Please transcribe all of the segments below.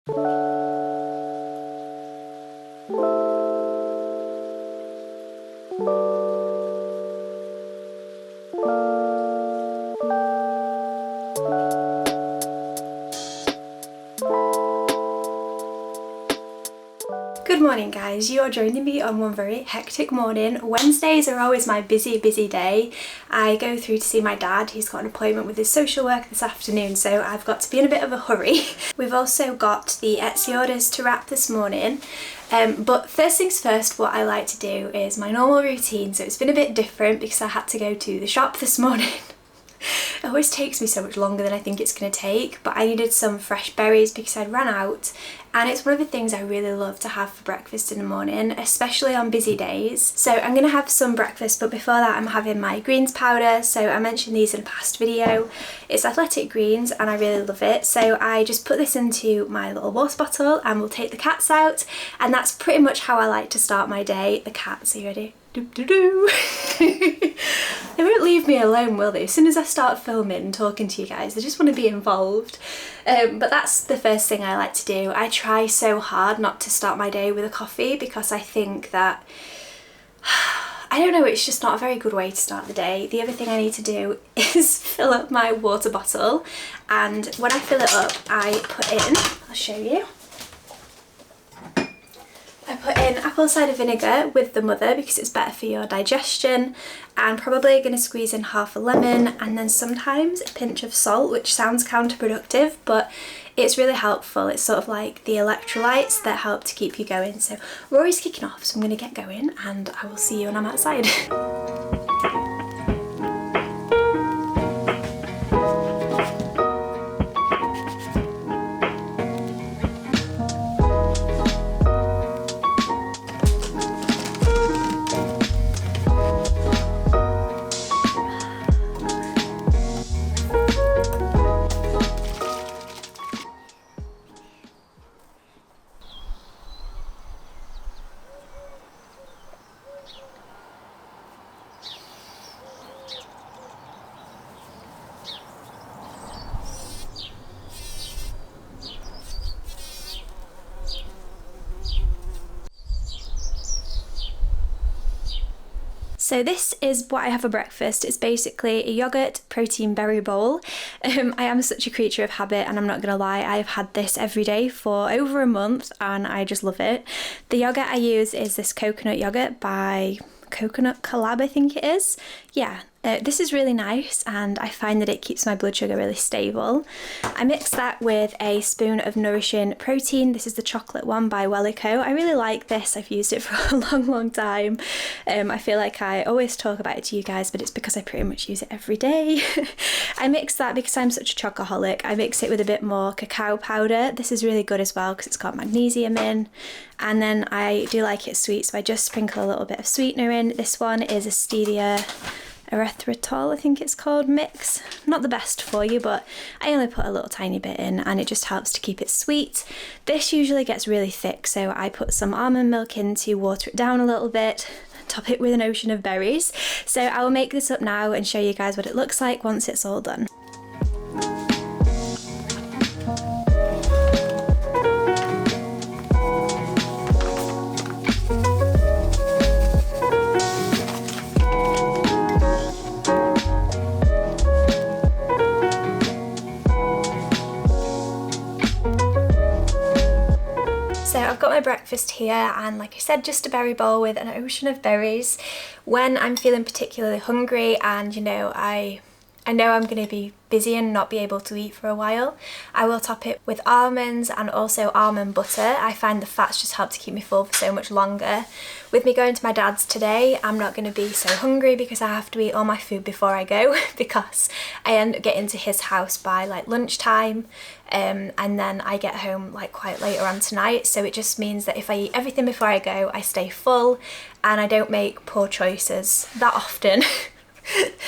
Good morning guys, you are joining me on one very hectic morning. Wednesdays are always my busy day. I go through to see my dad. He's got an appointment with his social worker this afternoon, so I've got to be in a bit of a hurry. We've also got the Etsy orders to wrap this morning. But first things first, what I like to do is my normal routine. So it's been a bit different because I had to go to the shop this morning. It always takes me so much longer than I think it's going to take, but I needed some fresh berries because I'd run out, and it's one of the things I really love to have for breakfast in the morning, especially on busy days. So I'm going to have some breakfast, but before that I'm having my greens powder. So I mentioned these in a past video. It's Athletic Greens and I really love it. So I just put this into my little water bottle and we'll take the cats out, and that's pretty much how I like to start my day. The cats, are you ready? They won't leave me alone, will they? As soon as I start filming and talking to you guys, they just want to be involved. But that's the first thing I like to do. I try so hard not to start my day with a coffee because I think that, I don't know, it's just not a very good way to start the day. The other thing I need to do is fill up my water bottle, and when I fill it up I put in, I'll show you, I put in apple cider vinegar with the mother because it's better for your digestion, and probably going to squeeze in half a lemon, and then sometimes a pinch of salt, which sounds counterproductive but it's really helpful. It's sort of like the electrolytes that help to keep you going. So Rory's kicking off, so I'm going to get going and I will see you when I'm outside. So this is what I have for breakfast. It's basically a yogurt protein berry bowl. I am such a creature of habit, and I'm not gonna lie, I've had this every day for over a month and I just love it. The yogurt I use is this coconut yogurt by Coconut Collab, I think it is. Yeah, this is really nice and I find that it keeps my blood sugar really stable. I mix that with a spoon of nourishing protein. This is the chocolate one by Wellico. I really like this. I've used it for a long time. I feel like I always talk about it to you guys, but it's because I pretty much use it every day. I mix that because I'm such a chocoholic. I mix it with a bit more cacao powder. This is really good as well because it's got magnesium in. And then I do like it sweet, so I just sprinkle a little bit of sweetener in. This one is a stevia erythritol, I think it's called, mix. Not the best for you, but I only put a little tiny bit in and it just helps to keep it sweet. This usually gets really thick, so I put some almond milk in to water it down a little bit, top it with an ocean of berries. So I will make this up now and show you guys what it looks like once it's all done. So I've got my breakfast here, and like I said, just a berry bowl with an ocean of berries. When I'm feeling particularly hungry and I know I'm going to be busy and not be able to eat for a while, I will top it with almonds and also almond butter. I find the fats just help to keep me full for so much longer. With me going to my dad's today, I'm not going to be so hungry because I have to eat all my food before I go because I end up getting to his house by like lunchtime, and then I get home like quite later on tonight. So it just means that if I eat everything before I go, I stay full and I don't make poor choices that often.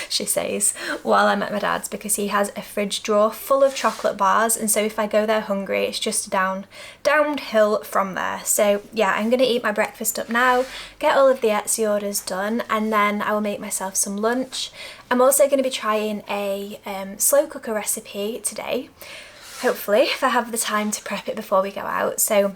She says, while I'm at my dad's, because he has a fridge drawer full of chocolate bars, and so if I go there hungry, it's just downhill from there. So yeah, I'm gonna eat my breakfast up now, get all of the Etsy orders done, and then I will make myself some lunch. I'm also going to be trying a slow cooker recipe today. hopefully, if I have the time to prep it before we go out. So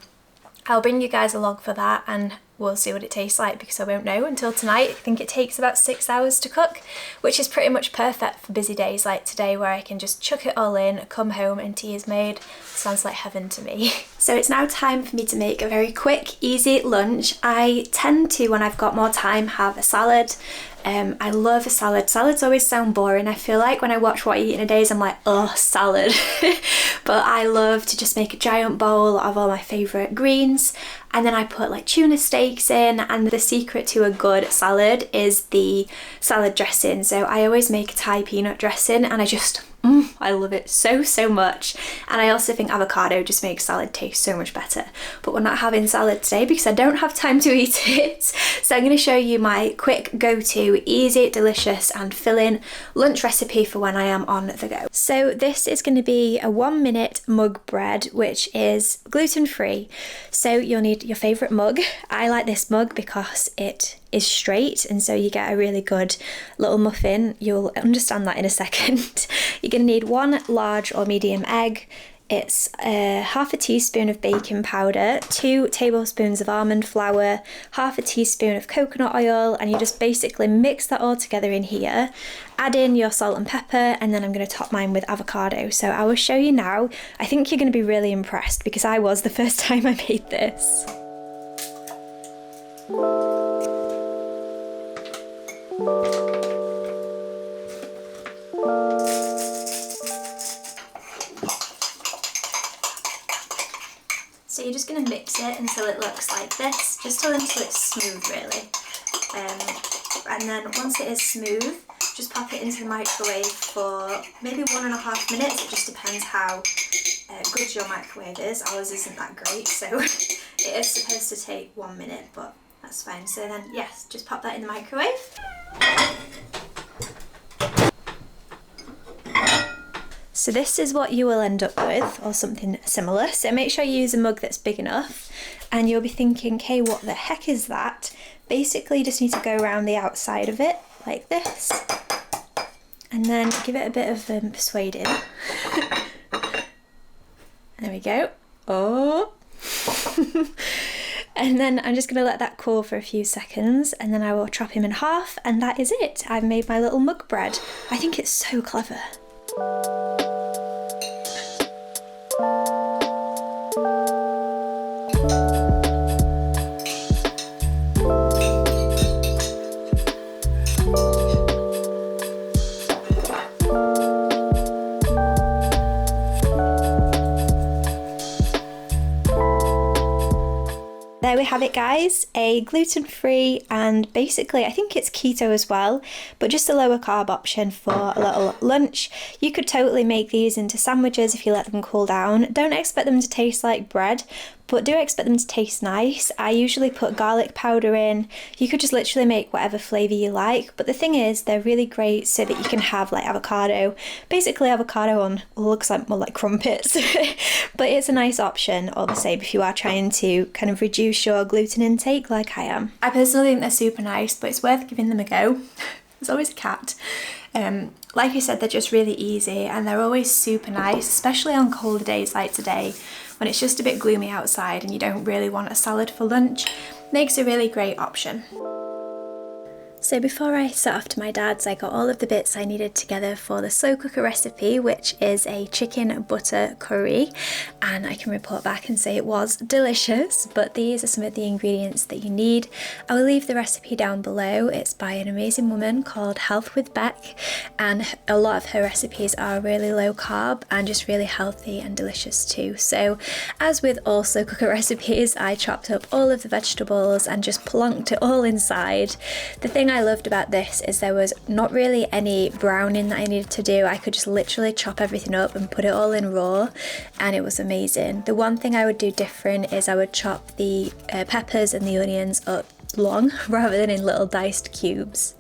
I'll bring you guys along for that, and we'll see what it tastes like, because I won't know until tonight. I think it takes about 6 hours to cook, which is pretty much perfect for busy days like today, where I can just chuck it all in, come home and tea is made. Sounds like heaven to me. So it's now time for me to make a very quick, easy lunch. I tend to, when I've got more time, have a salad. I love a salad. Salads always sound boring. I feel like when I watch What I Eat in a Days, I'm like, oh, salad. But I love to just make a giant bowl of all my favourite greens, and then I put like tuna steaks in, and the secret to a good salad is the salad dressing. So I always make a Thai peanut dressing, and I love it so much. And I also think avocado just makes salad taste so much better. But we're not having salad today because I don't have time to eat it. So I'm going to show you my quick go-to, easy, delicious and filling lunch recipe for when I am on the go. So this is going to be a 1-minute mug bread, which is gluten-free. So you'll need your favourite mug. I like this mug because it is straight, and so you get a really good little muffin. You'll understand that in a second. You're going to need 1 large or medium egg. It's half a teaspoon of baking powder, 2 tablespoons of almond flour, half a teaspoon of coconut oil, and you just basically mix that all together in here. Add in your salt and pepper, and then I'm going to top mine with avocado. So I will show you now. I think you're going to be really impressed, because I was the first time I made this. So you're just going to mix it until it looks like this, just until it's smooth really. And then once it is smooth, just pop it into the microwave for maybe 1.5 minutes. It just depends how good your microwave is. Ours isn't that great, so it is supposed to take 1 minute, but that's fine. So then, yes, just pop that in the microwave. So this is what you will end up with, or something similar. So make sure you use a mug that's big enough, and you'll be thinking, okay, what the heck is that? Basically, you just need to go around the outside of it like this, and then give it a bit of persuading. There we go. Oh. And then I'm just going to let that cool for a few seconds, and then I will chop him in half, and that is it. I've made my little mug bread. I think it's so clever. There we have it, guys, a gluten-free and basically I think it's keto as well, but just a lower carb option for a little lunch. You could totally make these into sandwiches if you let them cool down. Don't expect them to taste like bread, but do expect them to taste nice. I usually put garlic powder in. You could just literally make whatever flavour you like, but the thing is they're really great so that you can have like avocado, basically avocado on, looks like more like crumpets, but it's a nice option all the same if you are trying to kind of reduce your gluten intake like I am. I personally think they're super nice, but it's worth giving them a go. There's always a cat. Like I said, they're just really easy and they're always super nice, especially on colder days like today when it's just a bit gloomy outside and you don't really want a salad for lunch. Makes a really great option. So before I set off to my dad's, I got all of the bits I needed together for the slow cooker recipe, which is a chicken butter curry, and I can report back and say it was delicious, but these are some of the ingredients that you need. I will leave the recipe down below. It's by an amazing woman called Health with Beck, and a lot of her recipes are really low carb and just really healthy and delicious too. So as with all slow cooker recipes, I chopped up all of the vegetables and just plonked it all inside. The thing I loved about this is there was not really any browning that I needed to do. I could just literally chop everything up and put it all in raw, and it was amazing. The one thing I would do different is I would chop the peppers and the onions up long rather than in little diced cubes.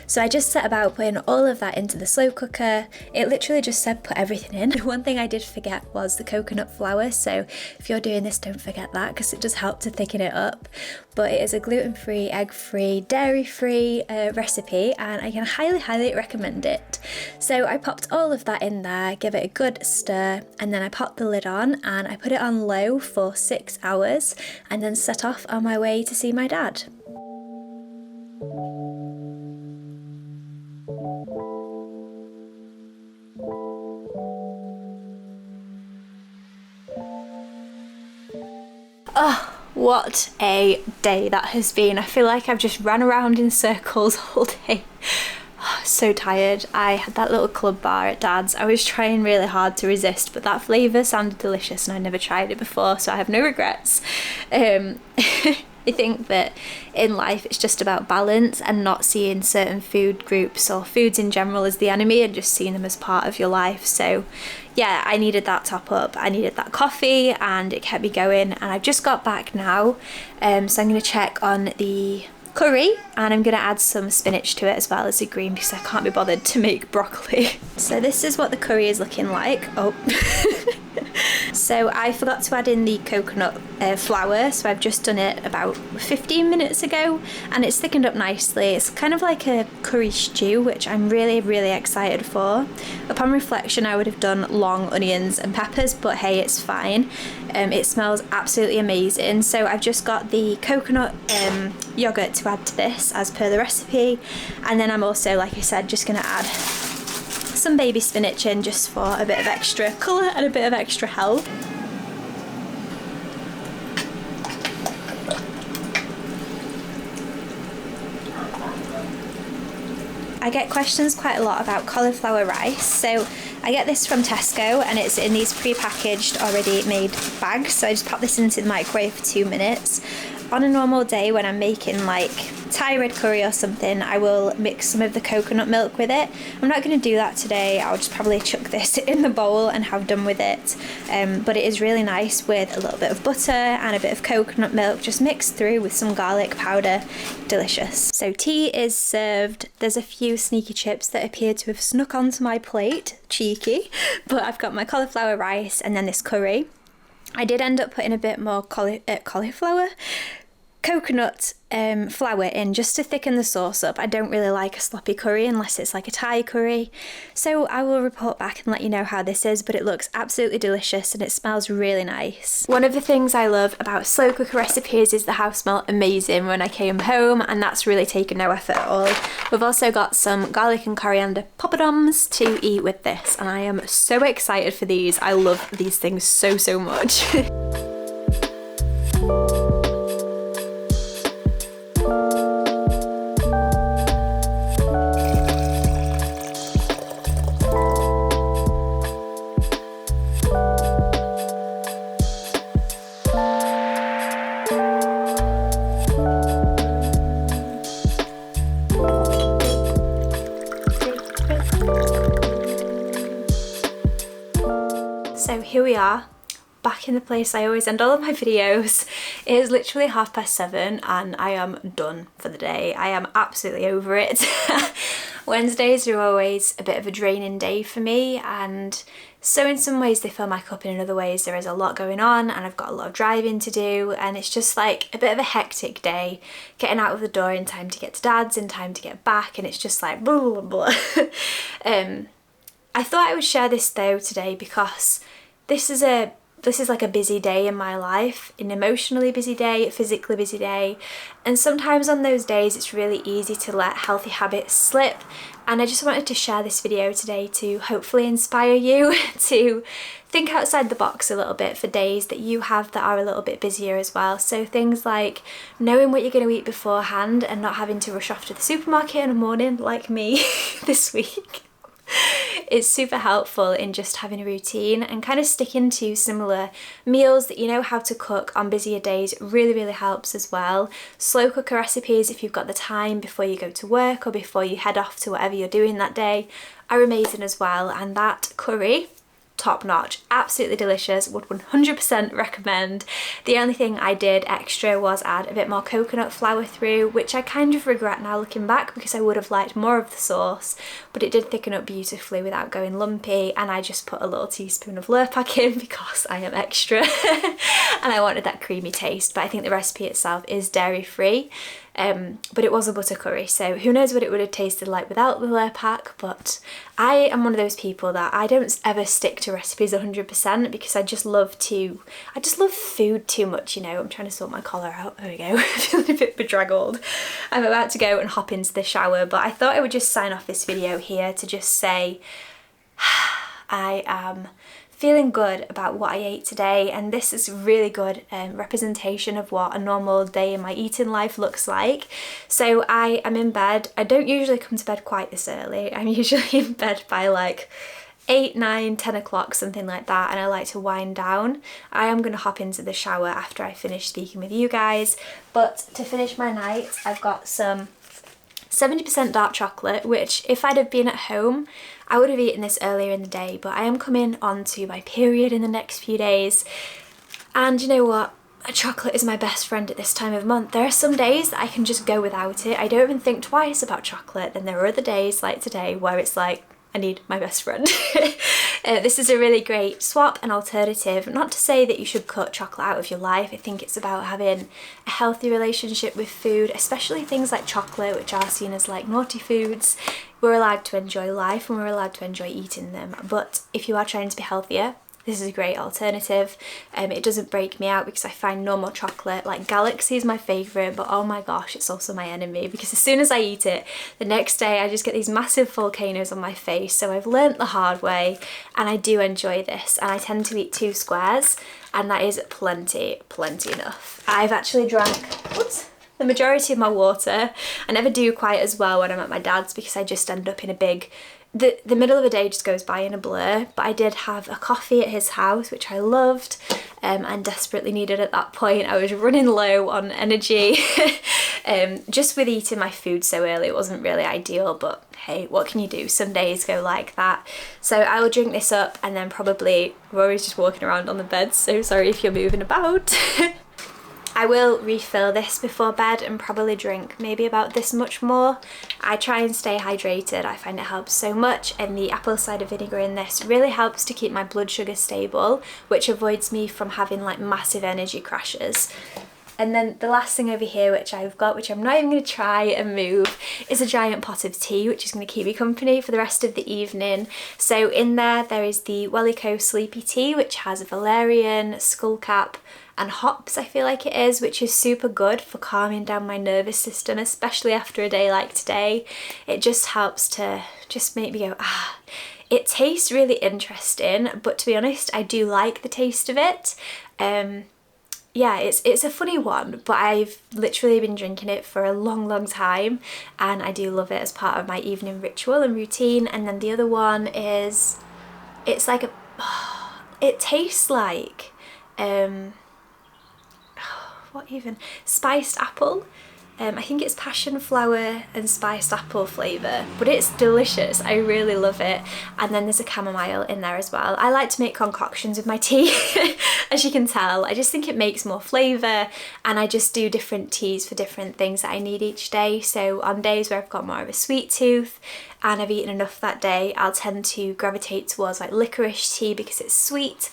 So I just set about putting all of that into the slow cooker. It literally just said put everything in. One thing I did forget was the coconut flour, so if you're doing this, don't forget that, because it does help to thicken it up. But it is a gluten-free, egg-free, dairy-free recipe, and I can highly recommend it. So I popped all of that in there, give it a good stir, and then I popped the lid on and I put it on low for 6 hours and then set off on my way to see my dad. Oh, what a day that has been. I feel like I've just ran around in circles all day. Oh, so tired. I had that little club bar at Dad's. I was trying really hard to resist, but that flavour sounded delicious and I'd never tried it before, so I have no regrets. I think that in life it's just about balance and not seeing certain food groups or foods in general as the enemy and just seeing them as part of your life. So yeah, I needed that top up, I needed that coffee, and it kept me going. And I've just got back now, so I'm going to check on the curry and I'm going to add some spinach to it as well as a green, because I can't be bothered to make broccoli. So this is what the curry is looking like. Oh. So I forgot to add in the coconut flour, so I've just done it about 15 minutes ago and it's thickened up nicely. It's kind of like a curry stew, which I'm really excited for. Upon reflection, I would have done long onions and peppers, but hey, it's fine. It smells absolutely amazing. So I've just got the coconut yogurt to add to this as per the recipe, and then I'm also, like I said, just going to add some baby spinach in just for a bit of extra colour and a bit of extra health. I get questions quite a lot about cauliflower rice, so I get this from Tesco and it's in these pre-packaged already made bags, so I just pop this into the microwave for 2 minutes. On a normal day when I'm making like Thai red curry or something, I will mix some of the coconut milk with it. I'm not going to do that today. I'll just probably chuck this in the bowl and have done with it. But it is really nice with a little bit of butter and a bit of coconut milk just mixed through with some garlic powder. Delicious. So tea is served. There's a few sneaky chips that appear to have snuck onto my plate. Cheeky. But I've got my cauliflower rice and then this curry. I did end up putting a bit more coconut flour in just to thicken the sauce up. I don't really like a sloppy curry unless it's like a Thai curry. So I will report back and let you know how this is, but it looks absolutely delicious and it smells really nice. One of the things I love about slow cooker recipes is the house smelled amazing when I came home, and that's really taken no effort at all. We've also got some garlic and coriander poppadoms to eat with this, and I am so excited for these. I love these things so much. So here we are, back in the place I always end all of my videos. It is literally 7:30 and I am done for the day. I am absolutely over it. Wednesdays are always a bit of a draining day for me, and so in some ways they fill my cup, and in other ways there is a lot going on and I've got a lot of driving to do, and it's just like a bit of a hectic day, getting out of the door in time to get to Dad's, in time to get back, and it's just like blah blah blah. I thought I would share this though today because this is like a busy day in my life, an emotionally busy day, a physically busy day, and sometimes on those days it's really easy to let healthy habits slip, and I just wanted to share this video today to hopefully inspire you to think outside the box a little bit for days that you have that are a little bit busier as well. So things like knowing what you're going to eat beforehand and not having to rush off to the supermarket in the morning like me this week. It's super helpful in just having a routine, and kind of sticking to similar meals that you know how to cook on busier days really helps as well. Slow cooker recipes, if you've got the time before you go to work or before you head off to whatever you're doing that day, are amazing as well. And that curry top notch, absolutely delicious, would 100% recommend. The only thing I did extra was add a bit more coconut flour through, which I kind of regret now looking back because I would have liked more of the sauce, but it did thicken up beautifully without going lumpy, and I just put a little teaspoon of Lurpak in because I am extra and I wanted that creamy taste. But I think the recipe itself is dairy free. But it was a butter curry, so who knows what it would have tasted like without the Lurpak. But I am one of those people that I don't ever stick to recipes 100% because I just love food too much, you know. I'm trying to sort my collar out, there we go. Feeling a bit bedraggled. I'm about to go and hop into the shower, but I thought I would just sign off this video here to just say I am feeling good about what I ate today, and this is really good representation of what a normal day in my eating life looks like. So I am in bed. I don't usually come to bed quite this early. I'm usually in bed by like 8, 9, 10 o'clock, something like that, and I like to wind down. I am going to hop into the shower after I finish speaking with you guys, but to finish my night I've got some 70% dark chocolate, which if I'd have been at home I would have eaten this earlier in the day, but I am coming on to my period in the next few days, and you know what? Chocolate is my best friend at this time of month. There are some days that I can just go without it. I don't even think twice about chocolate. Then there are other days like today where it's like, I need my best friend. This is a really great swap and alternative. Not to say that you should cut chocolate out of your life. I think it's about having a healthy relationship with food, especially things like chocolate, which are seen as like naughty foods. We're allowed to enjoy life and we're allowed to enjoy eating them. But if you are trying to be healthier, this is a great alternative. It doesn't break me out because I find normal chocolate, like Galaxy is my favourite, but oh my gosh, it's also my enemy because as soon as I eat it, the next day I just get these massive volcanoes on my face. So I've learnt the hard way, and I do enjoy this, and I tend to eat 2 squares, and that is plenty enough. I've actually drank, the majority of my water. I never do quite as well when I'm at my dad's because I just end up in a big, the middle of the day just goes by in a blur. But I did have a coffee at his house, which I loved and desperately needed at that point. I was running low on energy. Just with eating my food so early, it wasn't really ideal, but hey, what can you do? Some days go like that. So I will drink this up, and then probably Rory's just walking around on the bed, so sorry if you're moving about. I will refill this before bed and probably drink maybe about this much more. I try and stay hydrated. I find it helps so much, and the apple cider vinegar in this really helps to keep my blood sugar stable, which avoids me from having like massive energy crashes. And then the last thing over here which I've got, which I'm not even going to try and move, is a giant pot of tea, which is going to keep me company for the rest of the evening. So in there is the Wellico Sleepy Tea, which has valerian, skullcap and hops, I feel like it is, which is super good for calming down my nervous system, especially after a day like today. It just helps to just make me go, ah. It tastes really interesting, but to be honest, I do like the taste of it. Yeah, it's a funny one, but I've literally been drinking it for a long time, and I do love it as part of my evening ritual and routine. And then the other one is, it's like it tastes like, what even? Spiced apple. I think it's passion flower and spiced apple flavour, but it's delicious. I really love it. And then there's a chamomile in there as well. I like to make concoctions with my tea, as you can tell. I just think it makes more flavour, and I just do different teas for different things that I need each day. So on days where I've got more of a sweet tooth and I've eaten enough that day, I'll tend to gravitate towards like licorice tea because it's sweet.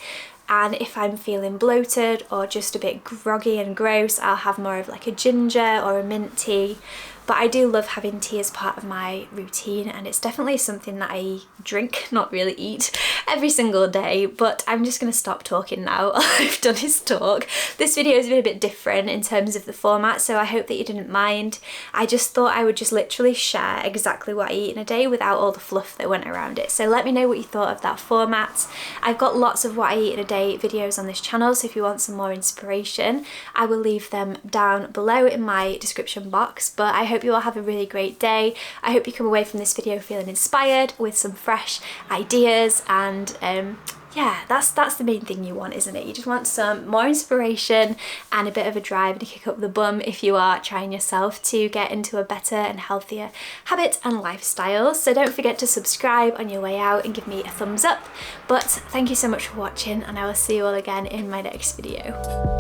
And if I'm feeling bloated or just a bit groggy and gross, I'll have more of like a ginger or a mint tea. But I do love having tea as part of my routine, and it's definitely something that I drink, not really eat, every single day. But I'm just going to stop talking now. All I've done is talk. This video has been a bit different in terms of the format, so I hope that you didn't mind. I just thought I would just literally share exactly what I eat in a day without all the fluff that went around it. So let me know what you thought of that format. I've got lots of what I eat in a day videos on this channel, so if you want some more inspiration, I will leave them down below in my description box. But I hope you all have a really great day. I hope you come away from this video feeling inspired with some fresh ideas, and yeah, that's the main thing you want, isn't it? You just want some more inspiration and a bit of a drive and a kick up the bum if you are trying yourself to get into a better and healthier habit and lifestyle. So don't forget to subscribe on your way out and give me a thumbs up. But thank you so much for watching, and I will see you all again in my next video.